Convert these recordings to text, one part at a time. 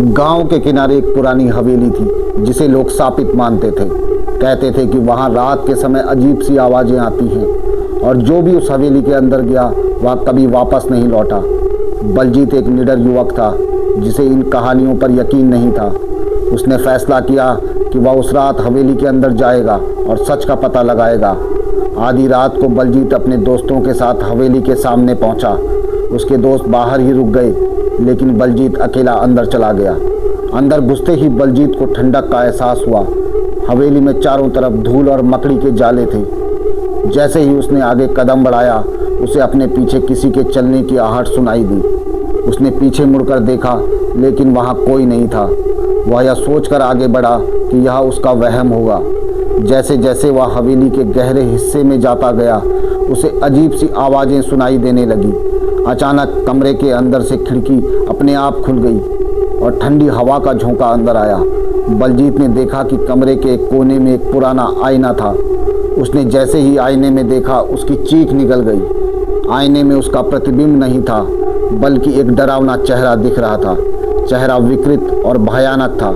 गांव के किनारे एक पुरानी हवेली थी जिसे लोग शापित मानते थे। कहते थे कि वहां रात के समय अजीब सी आवाज़ें आती हैं और जो भी उस हवेली के अंदर गया वह कभी वापस नहीं लौटा। बलजीत एक निडर युवक था जिसे इन कहानियों पर यकीन नहीं था। उसने फैसला किया कि वह उस रात हवेली के अंदर जाएगा और सच का पता लगाएगा। आधी रात को बलजीत अपने दोस्तों के साथ हवेली के सामने पहुंचा। उसके दोस्त बाहर ही रुक गए, लेकिन बलजीत अकेला अंदर चला गया। अंदर घुसते ही बलजीत को ठंडक का एहसास हुआ। हवेली में चारों तरफ धूल और मकड़ी के जाले थे। जैसे ही उसने आगे कदम बढ़ाया, उसे अपने पीछे किसी के चलने की आहट सुनाई दी। उसने पीछे मुड़कर देखा, लेकिन वहाँ कोई नहीं था। वह यह सोचकर आगे बढ़ा कि यह उसका वहम होगा। जैसे जैसे वह हवेली के गहरे हिस्से में जाता गया, उसे अजीब सी आवाज़ें सुनाई देने लगी। अचानक कमरे के अंदर से खिड़की अपने आप खुल गई और ठंडी हवा का झोंका अंदर आया। बलजीत ने देखा कि कमरे के एक कोने में एक पुराना आईना था। उसने जैसे ही आईने में देखा, उसकी चीख निकल गई। आईने में उसका प्रतिबिंब नहीं था, बल्कि एक डरावना चेहरा दिख रहा था। चेहरा विकृत और भयानक था,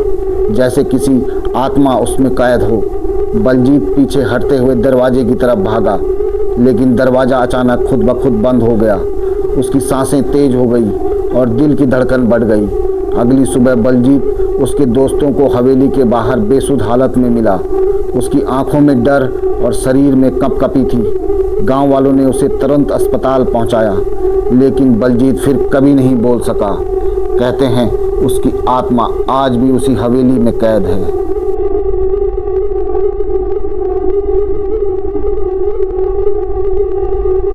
जैसे किसी आत्मा उसमें कैद हो। बलजीत पीछे हटते हुए दरवाजे की तरफ भागा, लेकिन दरवाज़ा अचानक खुद ब खुद बंद हो गया। उसकी सांसें तेज हो गई और दिल की धड़कन बढ़ गई। अगली सुबह बलजीत उसके दोस्तों को हवेली के बाहर बेसुध हालत में मिला। उसकी आंखों में डर और शरीर में कंपकपी थी। गांव वालों ने उसे तुरंत अस्पताल पहुंचाया, लेकिन बलजीत फिर कभी नहीं बोल सका। कहते हैं उसकी आत्मा आज भी उसी हवेली में कैद है।